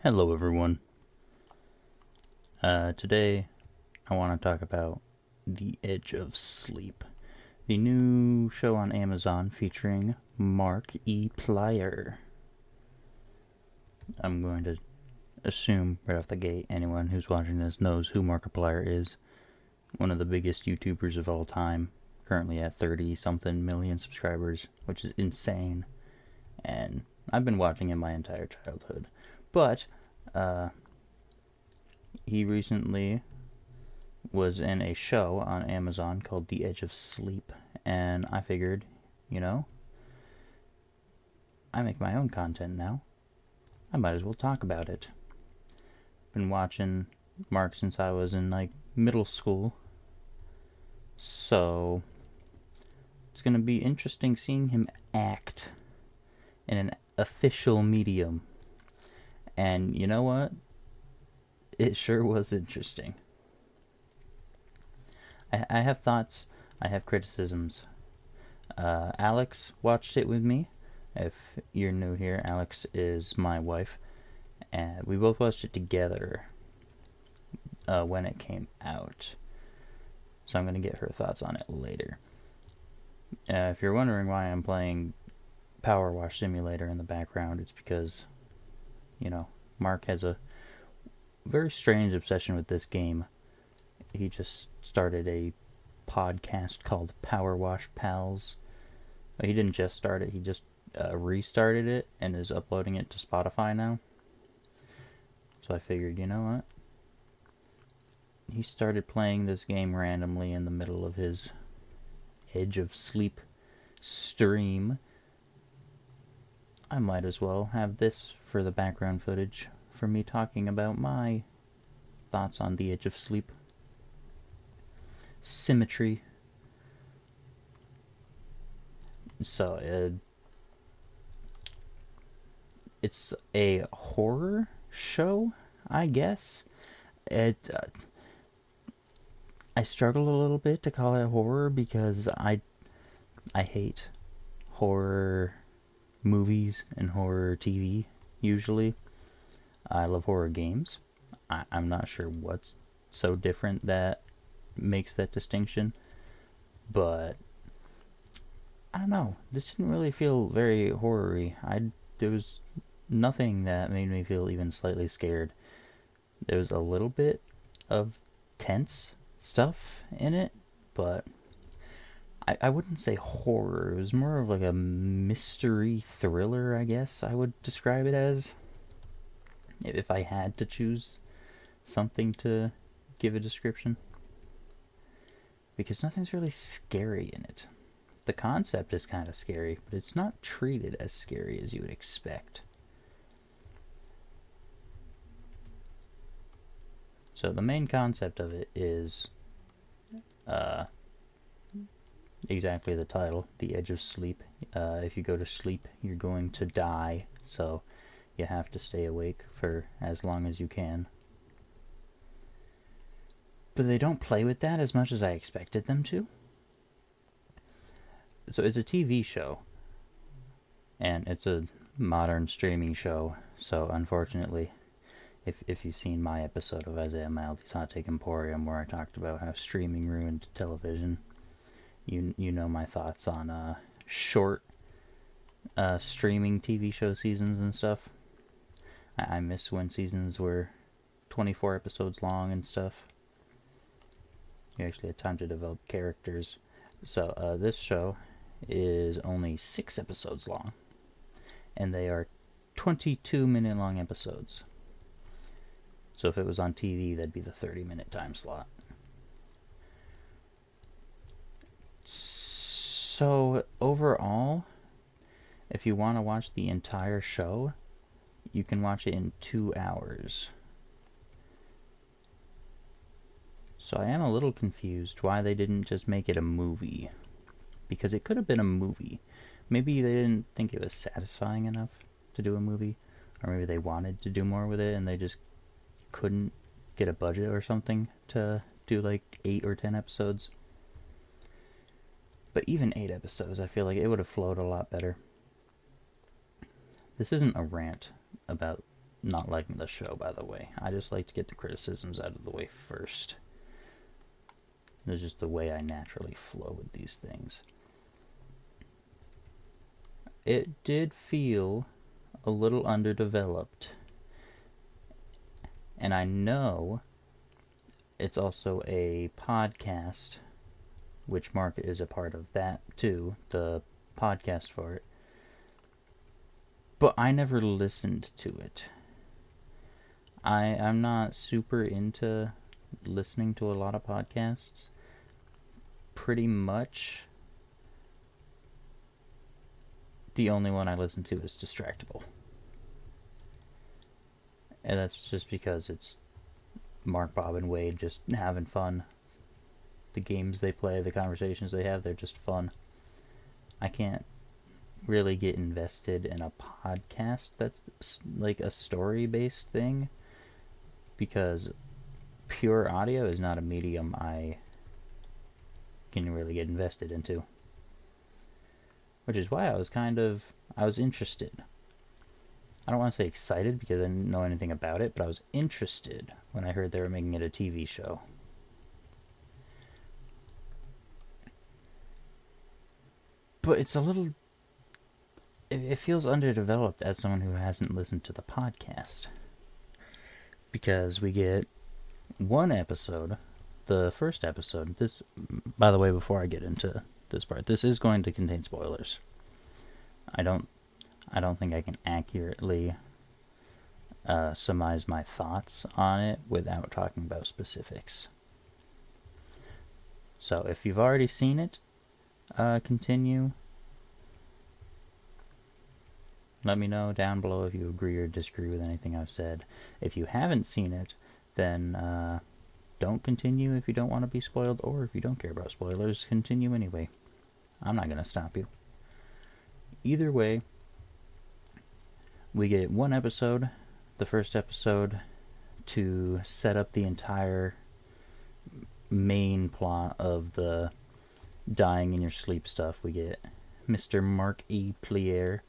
Hello everyone. Today I want to talk about The Edge of Sleep, the new show on Amazon featuring Markiplier. I'm going to assume right off the gate anyone who's watching this knows who Markiplier is. One of the biggest YouTubers of all time, currently at 30 something million subscribers, which is insane. And I've been watching him my entire childhood. But he recently was in a show on Amazon called The Edge of Sleep, and I figured, I make my own content now. I might as well talk about it. Been watching Mark since I was in middle school, so it's gonna be interesting seeing him act in an official medium. And you know what? It sure was interesting. I have thoughts, I have criticisms. Alex watched it with me. If you're new here, Alex is my wife, and we both watched it together when it came out. So I'm going to get her thoughts on it later. If you're wondering why I'm playing Power Wash Simulator in the background, it's because, Mark has a very strange obsession with this game. He just started a podcast called Power Wash Pals. He didn't just start it, he just restarted it and is uploading it to Spotify now. So I figured, you know what? He started playing this game randomly in the middle of his Edge of Sleep stream. I might as well have this for the background footage for me talking about my thoughts on The Edge of Sleep. Symmetry. So, it's a horror show, I guess. I struggle a little bit to call it horror because I hate horror movies and horror TV, usually. I love horror games. I'm not sure what's so different that makes that distinction, but I don't know. This didn't really feel very horror-y. There was nothing that made me feel even slightly scared. There was a little bit of tense stuff in it, but I wouldn't say horror. It was more of like a mystery thriller, I guess I would describe it as. If I had to choose something to give a description. Because nothing's really scary in it. The concept is kind of scary, but it's not treated as scary as you would expect. So the main concept of it is exactly the title, The Edge of Sleep. If you go to sleep, you're going to die, so you have to stay awake for as long as you can. But they don't play with that as much as I expected them to. So it's a TV show, and it's a modern streaming show, so unfortunately, if you've seen my episode of Isaiah Miley's Hot Take Emporium where I talked about how streaming ruined television, you know my thoughts on short streaming TV show seasons and stuff. I miss when seasons were 24 episodes long and stuff. You actually had time to develop characters. So this show is only 6 episodes long, and they are 22-minute long episodes. So if it was on TV, that'd be the 30-minute time slot. So overall, if you want to watch the entire show, you can watch it in 2 hours. So I am a little confused why they didn't just make it a movie. Because it could have been a movie. Maybe they didn't think it was satisfying enough to do a movie. Or maybe they wanted to do more with it and they just couldn't get a budget or something to do 8 or 10 episodes. But even 8 episodes, I feel it would have flowed a lot better. This isn't a rant about not liking the show, by the way. I just like to get the criticisms out of the way first. It's just the way I naturally flow with these things. It did feel a little underdeveloped. And I know it's also a podcast, which Mark is a part of that too, the podcast for it. But I never listened to it. I'm not super into listening to a lot of podcasts. Pretty much the only one I listen to is Distractable. And that's just because it's Mark, Bob, and Wade just having fun. The games they play, the conversations they have, they're just fun. I can't really get invested in a podcast that's like a story-based thing, because pure audio is not a medium I can really get invested into. Which is why I was interested. I don't want to say excited because I didn't know anything about it, but I was interested when I heard they were making it a TV show. But it's a little... It feels underdeveloped as someone who hasn't listened to the podcast. Because we get one episode, the first episode. This, by the way, before I get into this part, this is going to contain spoilers. I don't think I can accurately surmise my thoughts on it without talking about specifics. So if you've already seen it, continue. Let me know down below if you agree or disagree with anything I've said. If you haven't seen it, then don't continue if you don't want to be spoiled, or if you don't care about spoilers, continue anyway. I'm not going to stop you. Either way, we get one episode, the first episode, to set up the entire main plot of the dying in your sleep stuff. We get Mr. Markiplier,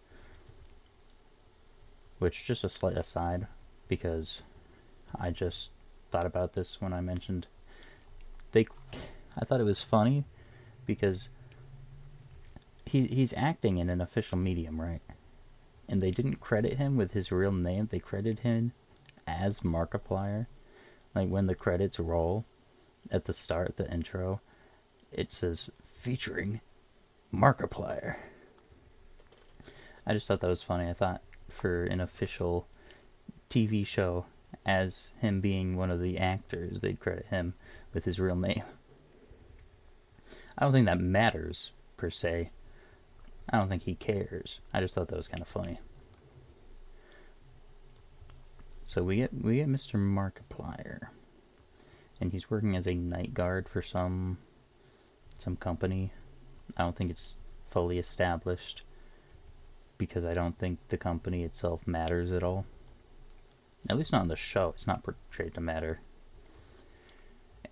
which, just a slight aside, because I just thought about this when I mentioned I thought it was funny because he's acting in an official medium, right? And they didn't credit him with his real name. They credited him as Markiplier. Like, when the credits roll at the start, the intro, it says featuring Markiplier. I just thought that was funny. I thought for an official TV show, as him being one of the actors, they'd credit him with his real name. I don't think that matters, per se. I don't think he cares. I just thought that was kind of funny. So we get Mr. Markiplier, and he's working as a night guard for some company. I don't think it's fully established, because I don't think the company itself matters at all. At least not in the show. It's not portrayed to matter.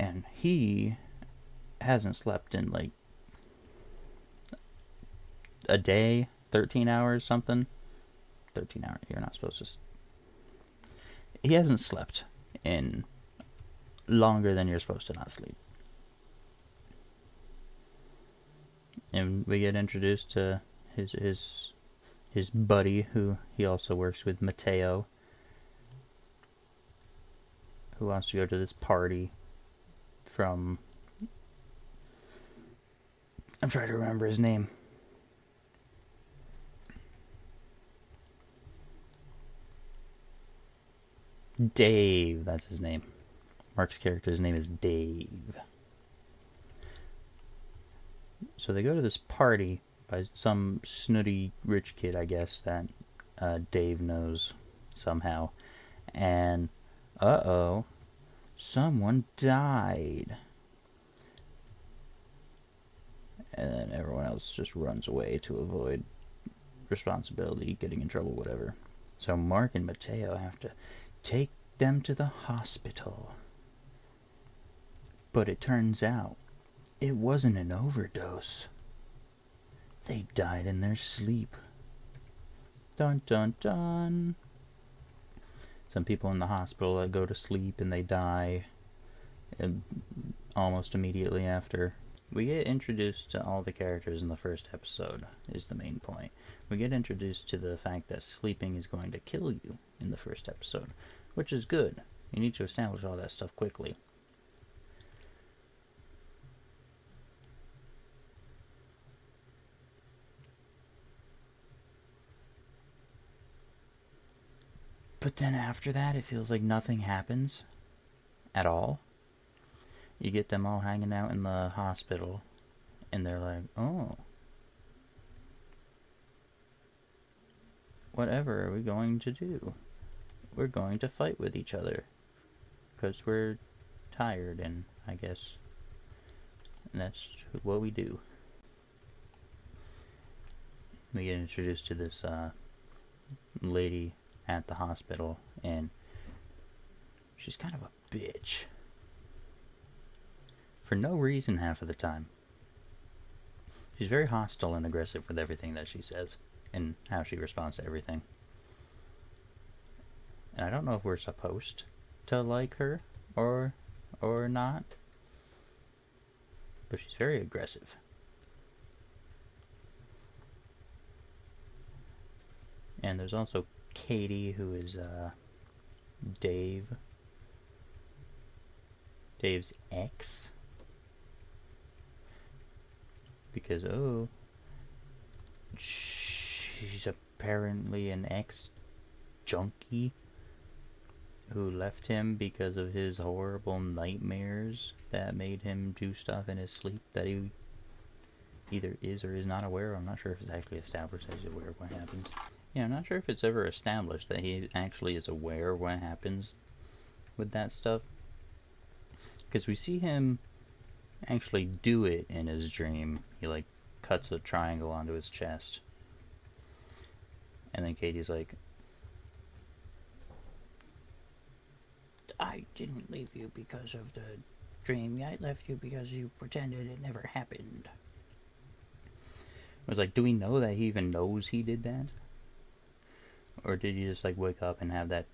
And he hasn't slept in like a day, 13 hours, something. 13 hours. You're not supposed to... He hasn't slept in longer than you're supposed to not sleep. And we get introduced to his buddy, who he also works with, Mateo, who wants to go to this party from... I'm trying to remember his name. Dave, that's his name. Mark's character's name is Dave. So they go to this party by some snooty rich kid, I guess, that Dave knows somehow. And, uh-oh, someone died. And then everyone else just runs away to avoid responsibility, getting in trouble, whatever. So Mark and Mateo have to take them to the hospital. But it turns out it wasn't an overdose. They died in their sleep. Dun dun dun. some people in the hospital that go to sleep and they die almost immediately after. We get introduced to all the characters in the first episode, is the main point. We get introduced to the fact that sleeping is going to kill you in the first episode, which is good. You need to establish all that stuff quickly. But then after that, it feels like nothing happens at all. You get them all hanging out in the hospital, and they're like, oh, whatever are we going to do? We're going to fight with each other. Because we're tired, and I guess that's what we do. We get introduced to this lady at the hospital, and she's kind of a bitch. For no reason half of the time. She's very hostile and aggressive with everything that she says, and how she responds to everything. And I don't know if we're supposed to like her or not, but she's very aggressive. And there's also Katie, who is Dave's ex, because she's apparently an ex-junkie who left him because of his horrible nightmares that made him do stuff in his sleep that he either is or is not aware of. I'm not sure if it's actually established that he's aware of what happens. Yeah, I'm not sure if it's ever established that he actually is aware of what happens with that stuff. Because we see him actually do it in his dream. He, like, cuts a triangle onto his chest. And then Katie's like, I didn't leave you because of the dream. I left you because you pretended it never happened. I was like, do we know that he even knows he did that? Or did he just, like, wake up and have that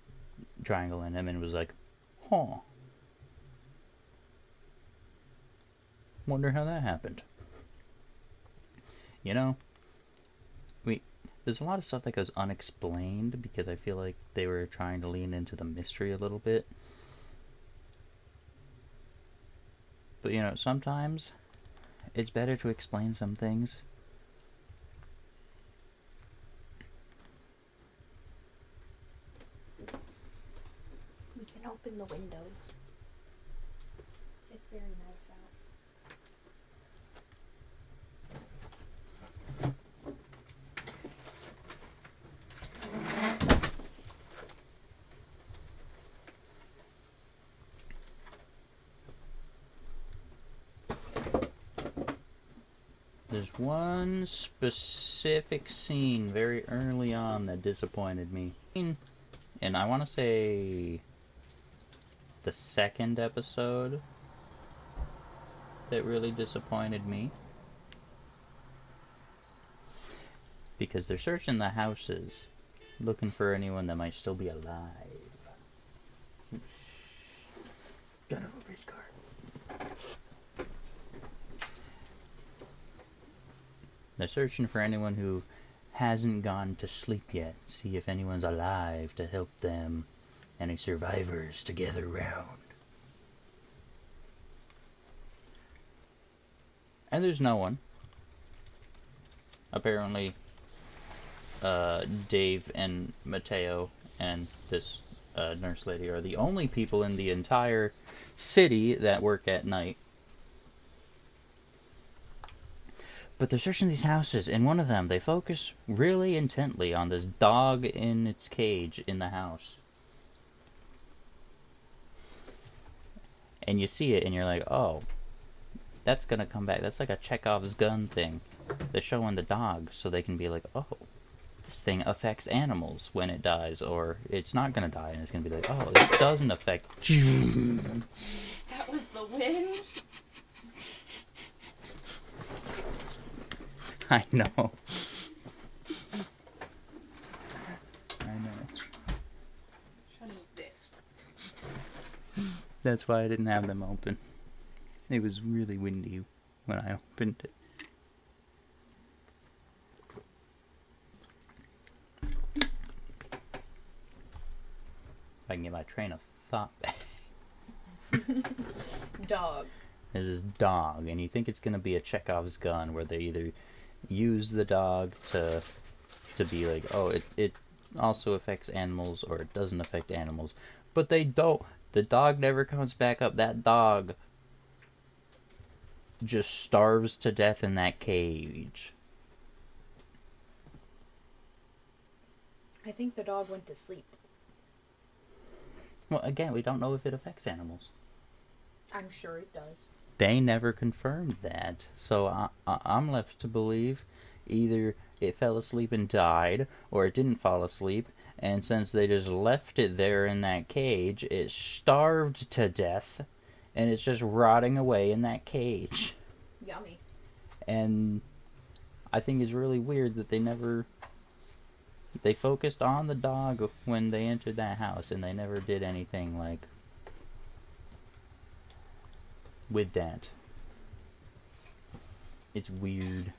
triangle in him and was like, huh. Wonder how that happened. You know, there's a lot of stuff that goes unexplained because I feel like they were trying to lean into the mystery a little bit. But, you know, sometimes it's better to explain some things. We can open the windows. It's very nice out. There's one specific scene very early on that disappointed me. And I want to say the second episode that really disappointed me. Because they're searching the houses, looking for anyone that might still be alive. Son of a bitch car. They're searching for anyone who hasn't gone to sleep yet. See if anyone's alive to help them. Any survivors to gather round. And there's no one. Apparently, Dave and Mateo and this nurse lady are the only people in the entire city that work at night. But they're searching these houses. In one of them, they focus really intently on this dog in its cage in the house. And you see it, and you're like, oh, that's gonna come back. That's like a Chekhov's gun thing. They're showing the dog so they can be like, oh, this thing affects animals when it dies, or it's not gonna die, and it's gonna be like, oh, this doesn't affect. That was the wind. I know. I know. Shut up. That's why I didn't have them open. It was really windy when I opened it. If I can get my train of thought back. Dog. There's this dog, and you think it's gonna be a Chekhov's gun, where they either use the dog to be like, oh, it also affects animals, or it doesn't affect animals. But they don't. The dog never comes back up. That dog just starves to death in that cage. I think the dog went to sleep. Well, again, we don't know if it affects animals. I'm sure it does. They never confirmed that. So I'm left to believe either it fell asleep and died, or it didn't fall asleep, and since they just left it there in that cage, it starved to death, and it's just rotting away in that cage. Yummy. And I think it's really weird that they focused on the dog when they entered that house, and they never did anything like with that. It's weird.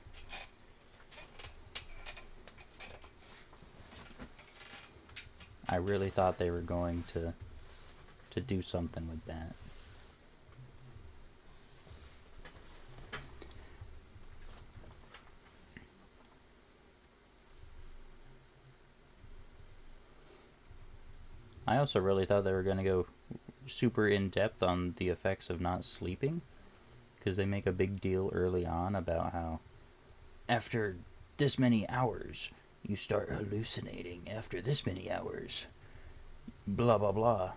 I really thought they were going to do something with that. I also really thought they were going to go super in depth on the effects of not sleeping, because they make a big deal early on about how after this many hours you start hallucinating, after this many hours, blah blah blah.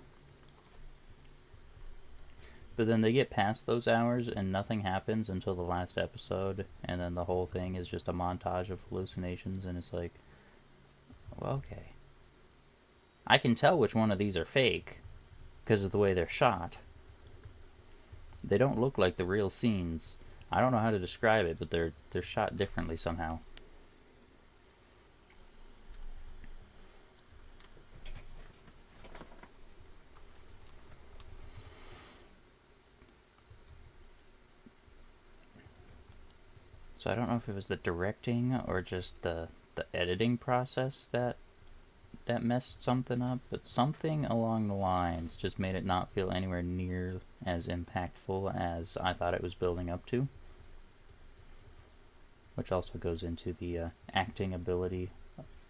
But then they get past those hours and nothing happens until the last episode, and then the whole thing is just a montage of hallucinations, and it's like, well, okay, I can tell which one of these are fake because of the way they're shot. They don't look like the real scenes. I don't know how to describe it, but they're shot differently somehow. So I don't know if it was the directing or just the editing process that messed something up, but something along the lines just made it not feel anywhere near as impactful as I thought it was building up to. Which also goes into the acting ability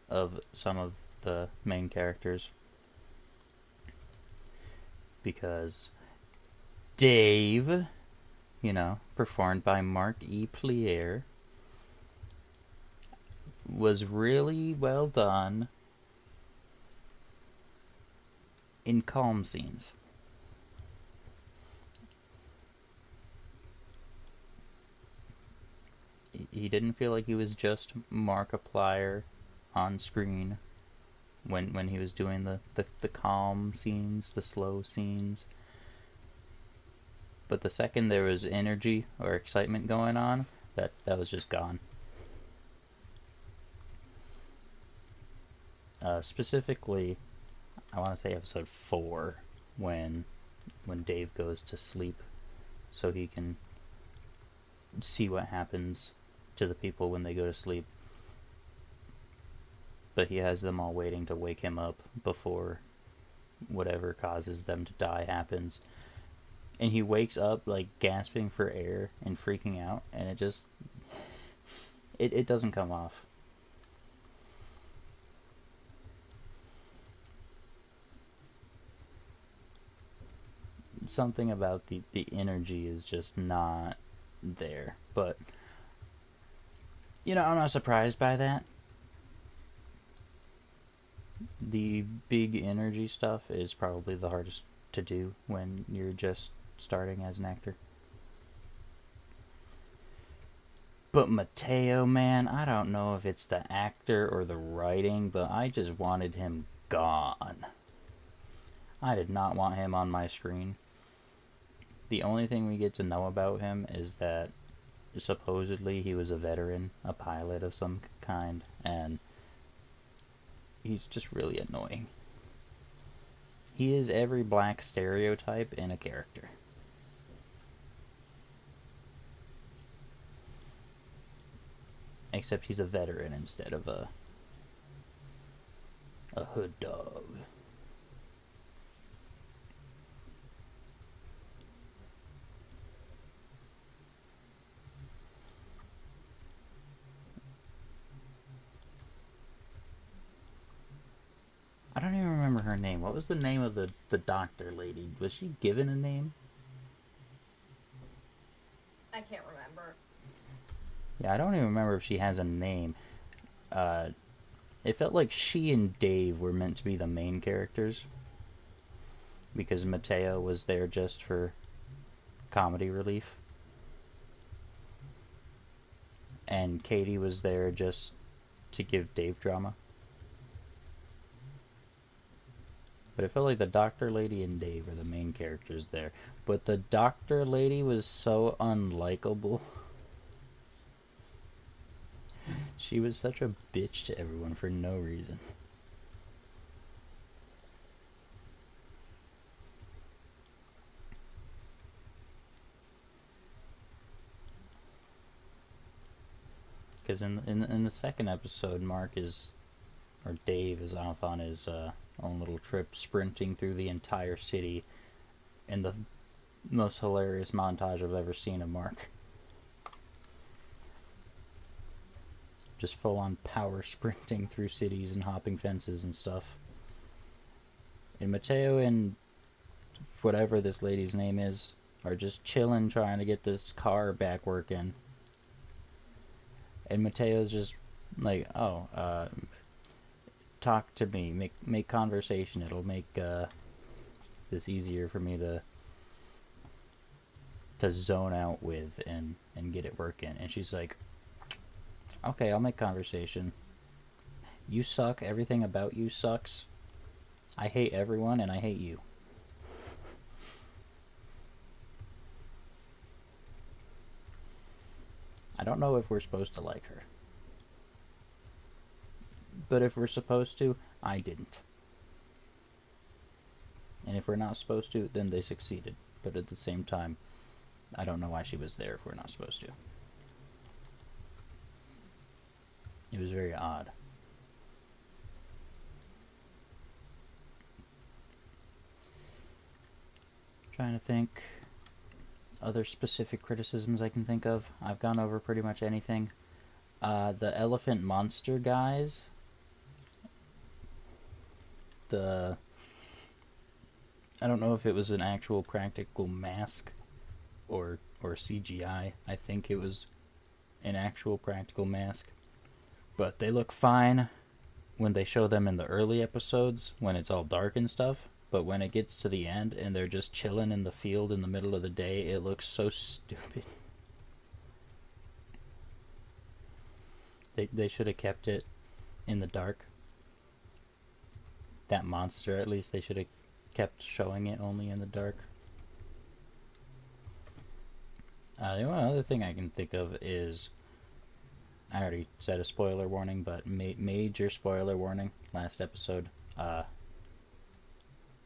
of some of the main characters. Because Dave, performed by Markiplier, was really well done in calm scenes. He didn't feel like he was just Markiplier on screen when he was doing the calm scenes, the slow scenes. But the second there was energy or excitement going on, that was just gone. Specifically, I want to say episode 4, when Dave goes to sleep so he can see what happens to the people when they go to sleep. But he has them all waiting to wake him up before whatever causes them to die happens. And he wakes up like gasping for air and freaking out, and it just it doesn't come off. Something about the energy is just not there. But I'm not surprised by that. The big energy stuff is probably the hardest to do when you're just starting as an actor. But Mateo, man, I don't know if it's the actor or the writing, but I just wanted him gone. I did not want him on my screen. The only thing we get to know about him is that supposedly he was a veteran, a pilot of some kind, and he's just really annoying. He is every black stereotype in a character. Except he's a veteran instead of a hood dog. I don't even remember her name. What was the name of the doctor lady? Was she given a name? I can't remember. Yeah, I don't even remember if she has a name. It felt like she and Dave were meant to be the main characters. Because Mateo was there just for comedy relief. And Katie was there just to give Dave drama. But it felt like the doctor lady and Dave are the main characters there. But the doctor lady was so unlikable. She was such a bitch to everyone for no reason. Because in the second episode, Dave is off on his own little trip, sprinting through the entire city in the most hilarious montage I've ever seen of Mark. Just full on power sprinting through cities and hopping fences and stuff. And Mateo and whatever this lady's name is are just chilling, trying to get this car back working. And Mateo's just like, talk to me, make conversation. It'll make this easier for me to zone out with and get it working. And she's like, okay, I'll make conversation. You suck. Everything about you sucks. I hate everyone and I hate you. I don't know if we're supposed to like her. But if we're supposed to, I didn't. And if we're not supposed to, then they succeeded. But at the same time, I don't know why she was there if we're not supposed to. It was very odd. Trying to think other specific criticisms I can think of. I've gone over pretty much anything. The elephant monster guys. I don't know if it was an actual practical mask or CGI. I think it was an actual practical mask. But they look fine when they show them in the early episodes when it's all dark and stuff. But when it gets to the end and they're just chilling in the field in the middle of the day, it looks so stupid. They should have kept it in the dark. That monster, at least, they should have kept showing it only in the dark. The only other thing I can think of is, I already said a spoiler warning, but major spoiler warning. Last episode,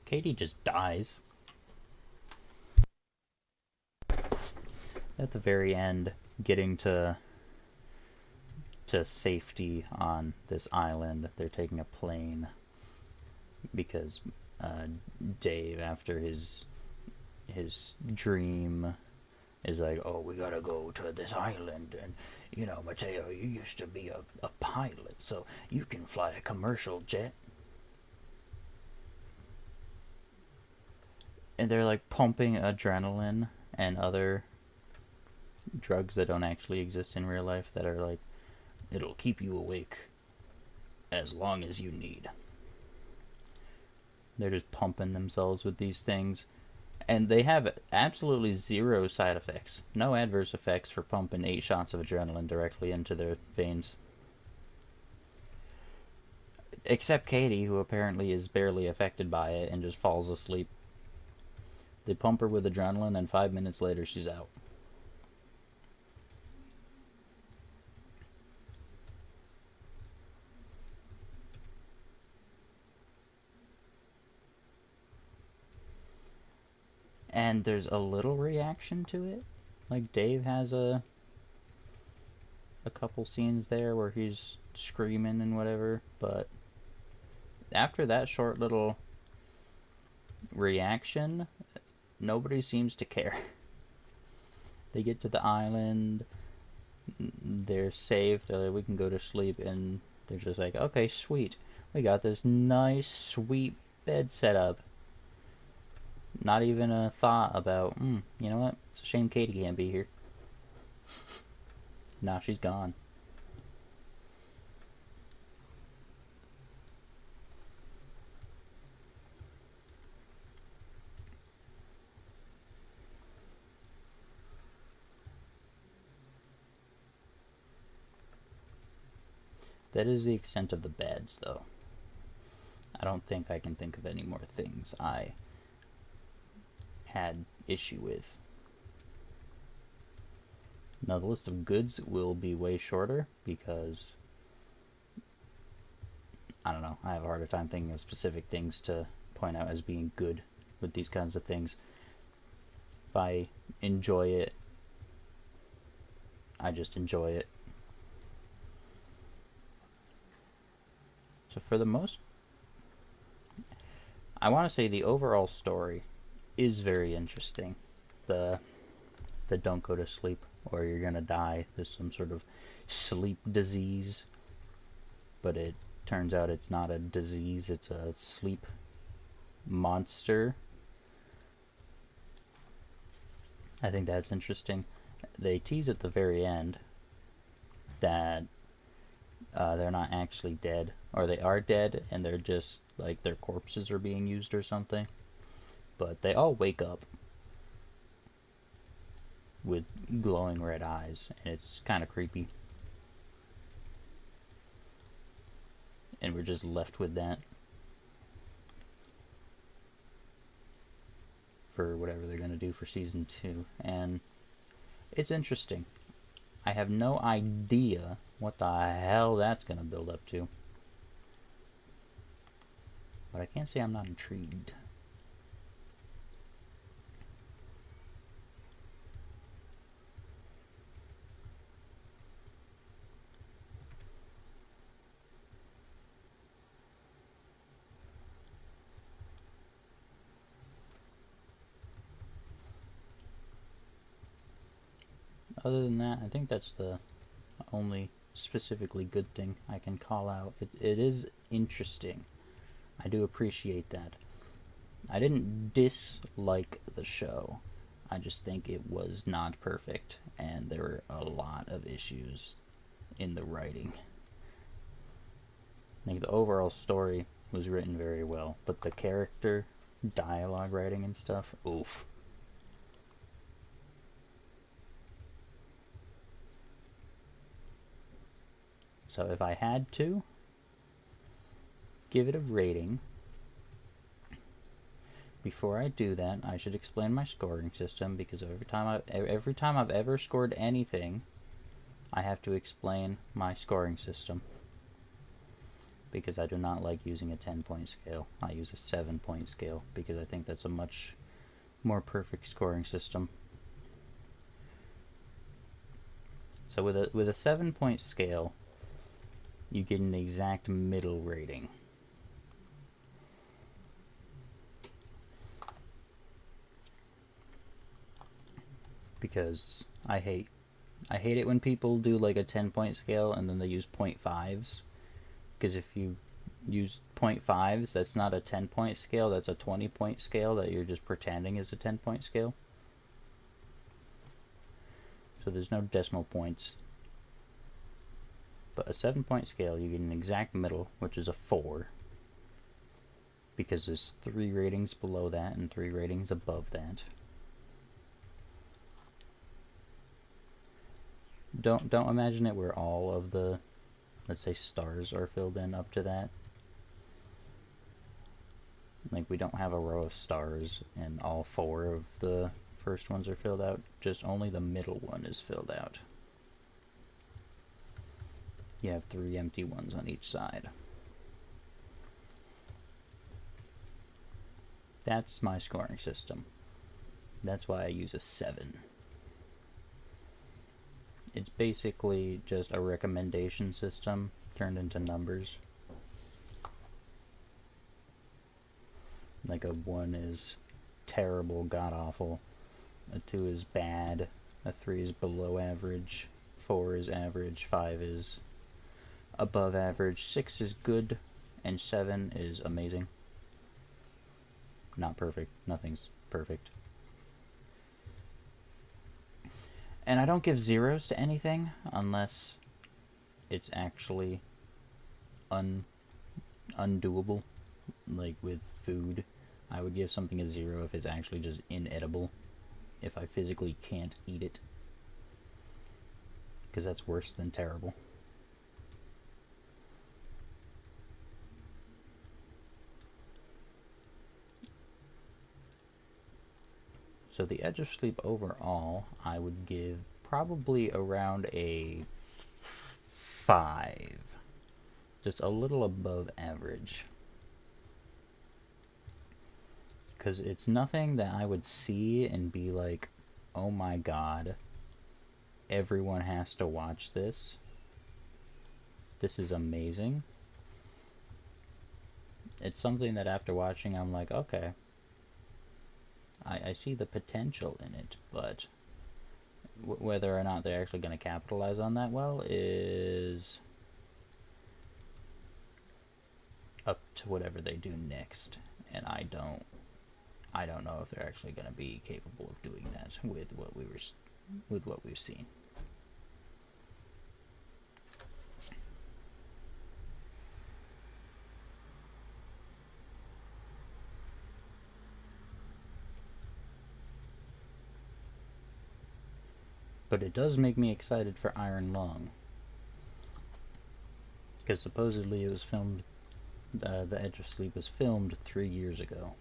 Katie just dies. At the very end, getting to safety on this island, they're taking a plane because Dave, after his dream, is like, oh, we gotta go to this island, and you know, Mateo, you used to be a pilot, so you can fly a commercial jet. And they're like pumping adrenaline and other drugs that don't actually exist in real life that are like, it'll keep you awake as long as you need. They're just pumping themselves with these things. And they have absolutely zero side effects. No adverse effects for pumping 8 shots of adrenaline directly into their veins. Except Katie, who apparently is barely affected by it and just falls asleep. They pump her with adrenaline and 5 minutes later she's out. and there's a little reaction to it. Like Dave has a couple scenes there where he's screaming and whatever, but after that short little reaction, nobody seems to care. They get to the island, they're safe, they're like, we can go to sleep, and they're just like, okay, sweet, we got this nice, sweet bed set up. Not even a thought about, you know what, it's a shame Katie can't be here. Now she's gone. That is the extent of the beds, though. I don't think I can think of any more things I had issue with. Now the list of goods will be way shorter because I don't know, I have a harder time thinking of specific things to point out as being good with these kinds of things. If I enjoy it, I just enjoy it. So for the most, I want to say the overall story is very interesting. The don't go to sleep or you're gonna die. There's some sort of sleep disease, but it turns out it's not a disease, it's a sleep monster. I think that's interesting. They tease at the very end that they're not actually dead, or they are dead and they're just like their corpses are being used or something. But they all wake up with glowing red eyes, and it's kind of creepy. And we're just left with that for whatever they're going to do for season 2. And it's interesting. I have no idea what the hell that's going to build up to. But I can't say I'm not intrigued. Other than that, I think that's the only specifically good thing I can call out. It is interesting. I do appreciate that. I didn't dislike the show. I just think it was not perfect, and there were a lot of issues in the writing. I think the overall story was written very well, but the character, dialogue writing and stuff, oof. So if I had to give it a rating, before I do that, I should explain my scoring system, because every time I've ever scored anything, I have to explain my scoring system, because I do not like using a 10-point scale. I use a 7-point scale because I think that's a much more perfect scoring system. So with a 7-point scale, you get an exact middle rating. Because I hate it when people do like a 10-point scale and then they use 0.5s. Because if you use 0.5s, that's not a 10-point scale, that's a 20-point scale that you're just pretending is a 10-point scale. So there's no decimal points. But a 7-point scale, you get an exact middle, which is a 4. Because there's 3 ratings below that and 3 ratings above that. Don't imagine it where all of the, let's say, stars are filled in up to that. Like, we don't have a row of stars and all 4 of the first ones are filled out. Just only the middle one is filled out. You have 3 empty ones on each side. That's my scoring system. That's why I use a 7. It's basically just a recommendation system turned into numbers. Like a 1 is terrible, god-awful. A 2 is bad. A 3 is below average. 4 is average. 5 is above average. 6 is good. And 7 is amazing. Not perfect. Nothing's perfect. And I don't give zeros to anything unless it's actually undoable. Like with food, I would give something a 0 if it's actually just inedible. If I physically can't eat it. Because that's worse than terrible. So the Edge of Sleep overall, I would give probably around a 5. Just a little above average. Because it's nothing that I would see and be like, oh my god, everyone has to watch this. This is amazing. It's something that after watching, I'm like, okay, I see the potential in it, but whether or not they're actually going to capitalize on that well is up to whatever they do next, and I don't know if they're actually going to be capable of doing that with what we've seen. But it does make me excited for Iron Lung. Because supposedly it was filmed, The Edge of Sleep was filmed 3 years ago.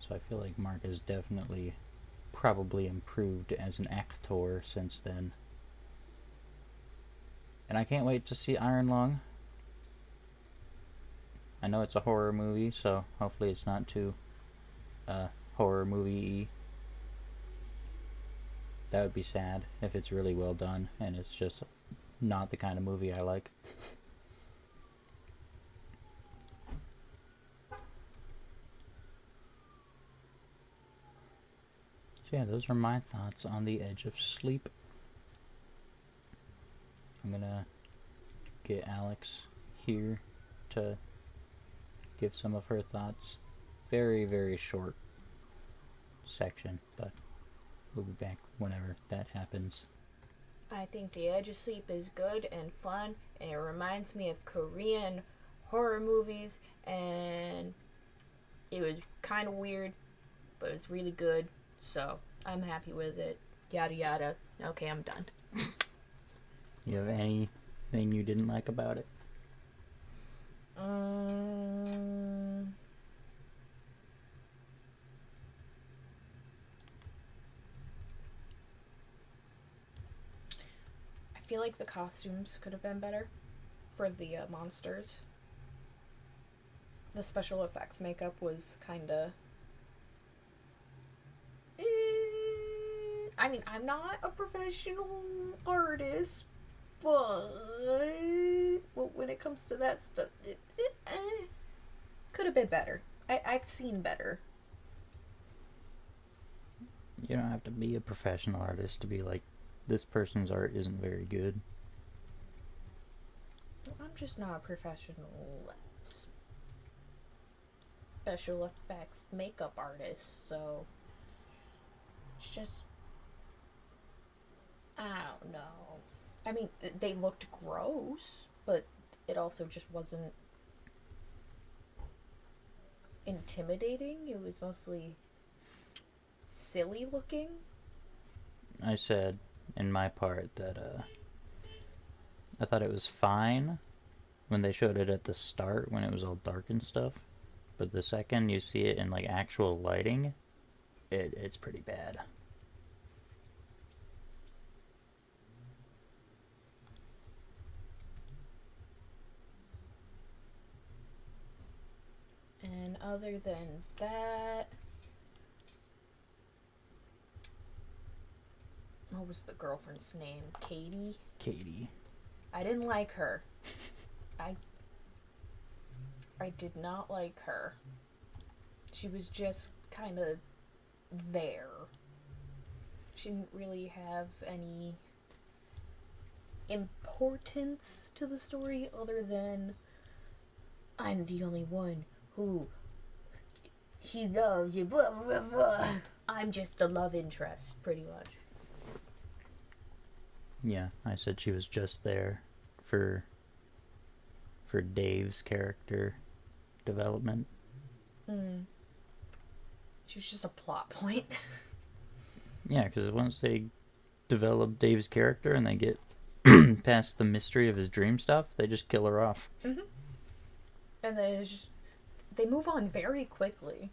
So I feel like Mark has definitely probably improved as an actor since then. And I can't wait to see Iron Lung. I know it's a horror movie, so hopefully it's not too horror movie-y. That would be sad if it's really well done and it's just not the kind of movie I like. So yeah, those are my thoughts on The Edge of Sleep. I'm gonna get Alex here to give some of her thoughts. Very, very short section, but we'll be back whenever that happens. I think The Edge of Sleep is good and fun, and it reminds me of Korean horror movies, and it was kind of weird, but it's really good, so I'm happy with it. Yada yada. Okay, I'm done. You have anything you didn't like about it? I feel like the costumes could have been better for the monsters. The special effects makeup was kind of... I mean, I'm not a professional artist, but when it comes to that stuff, it could have been better. I've seen better. You don't have to be a professional artist to be like, this person's art isn't very good. I'm just not a professional special effects makeup artist, so it's just... I don't know. I mean, they looked gross, but it also just wasn't intimidating. It was mostly silly looking. I said in my part that I thought it was fine when they showed it at the start when it was all dark and stuff, but the second you see it in like actual lighting, it's pretty bad. other than that, what was the girlfriend's name? Katie? Katie. I didn't like her. I did not like her. She was just kind of there. She didn't really have any importance to the story other than I'm the only one who he loves you. Blah, blah, blah. I'm just the love interest, pretty much. Yeah, I said she was just there for Dave's character development. She was just a plot point. Yeah, because once they develop Dave's character and they get past the mystery of his dream stuff, they just kill her off. Mm-hmm. And they move on very quickly.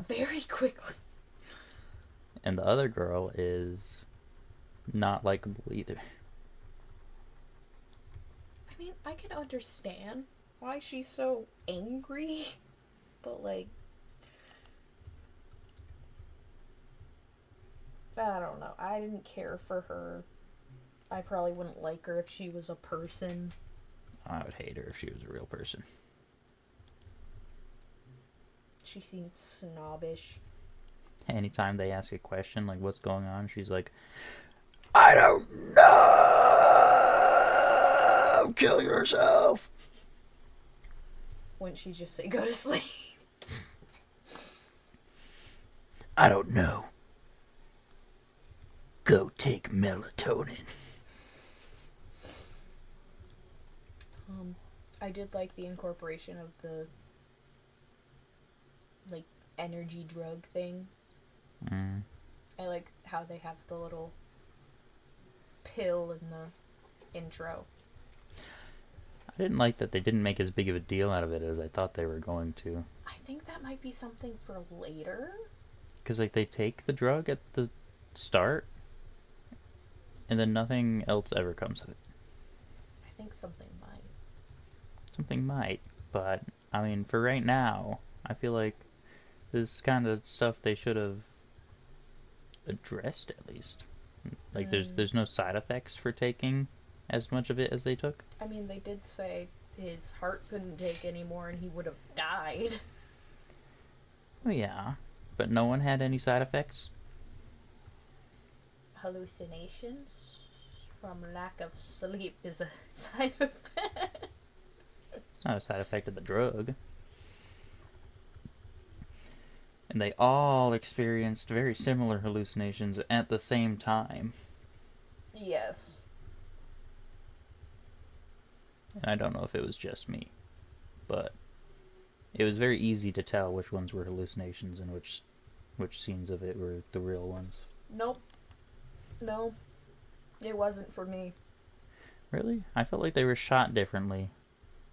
Very quickly. And the other girl is not likable either. I mean, I can understand why she's so angry, but like, I don't know. I didn't care for her. I probably wouldn't like her if she was a person. I would hate her if she was a real person. She seemed snobbish. Anytime they ask a question like what's going on, she's like, I don't know. Kill yourself. Wouldn't she just say go to sleep? I don't know. Go take melatonin. I did like the incorporation of the like energy drug thing. I like how they have the little pill in the intro. I didn't like that they didn't make as big of a deal out of it as I thought they were going to. I think that might be something for later. Because like they take the drug at the start, and then nothing else ever comes of it. I think something might. Something might, but I mean, for right now, I feel like this kind of stuff they should have addressed at least. Like, there's no side effects for taking as much of it as they took. I mean, they did say his heart couldn't take anymore and he would have died. Oh yeah, but no one had any side effects. Hallucinations from lack of sleep is a side effect. It's not a side effect of the drug. And they all experienced very similar hallucinations at the same time. Yes. And I don't know if it was just me, but it was very easy to tell which ones were hallucinations and which scenes of it were the real ones. Nope. No. It wasn't for me. Really? I felt like they were shot differently.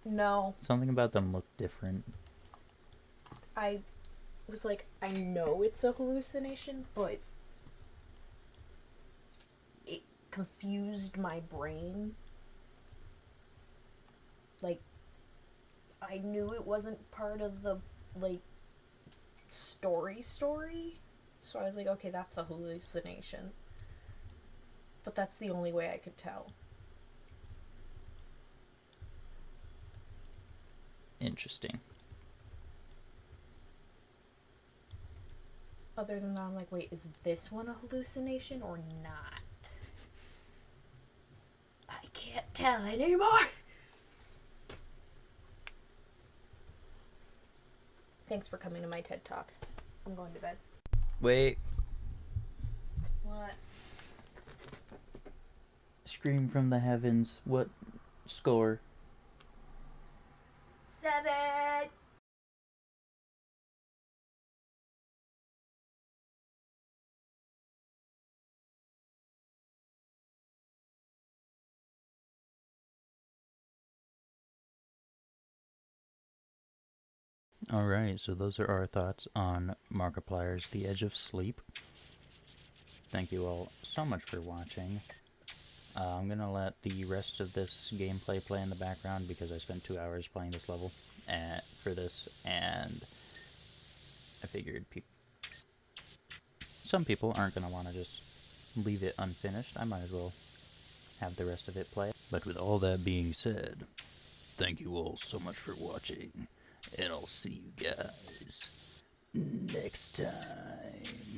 No. Something about them looked different. I was like, I know it's a hallucination, but it confused my brain. Like, I knew it wasn't part of the, like, story, so I was like, okay, that's a hallucination. But that's the only way I could tell. Interesting. Other than that, I'm like, wait, is this one a hallucination or not? I can't tell anymore! Thanks for coming to my TED Talk. I'm going to bed. Wait. What? Scream from the heavens. What score? 7! Alright, so those are our thoughts on Markiplier's The Edge of Sleep. Thank you all so much for watching. I'm going to let the rest of this gameplay play in the background because I spent 2 hours playing this level for this, and I figured some people aren't going to want to just leave it unfinished. I might as well have the rest of it play. But with all that being said, thank you all so much for watching, and I'll see you guys next time.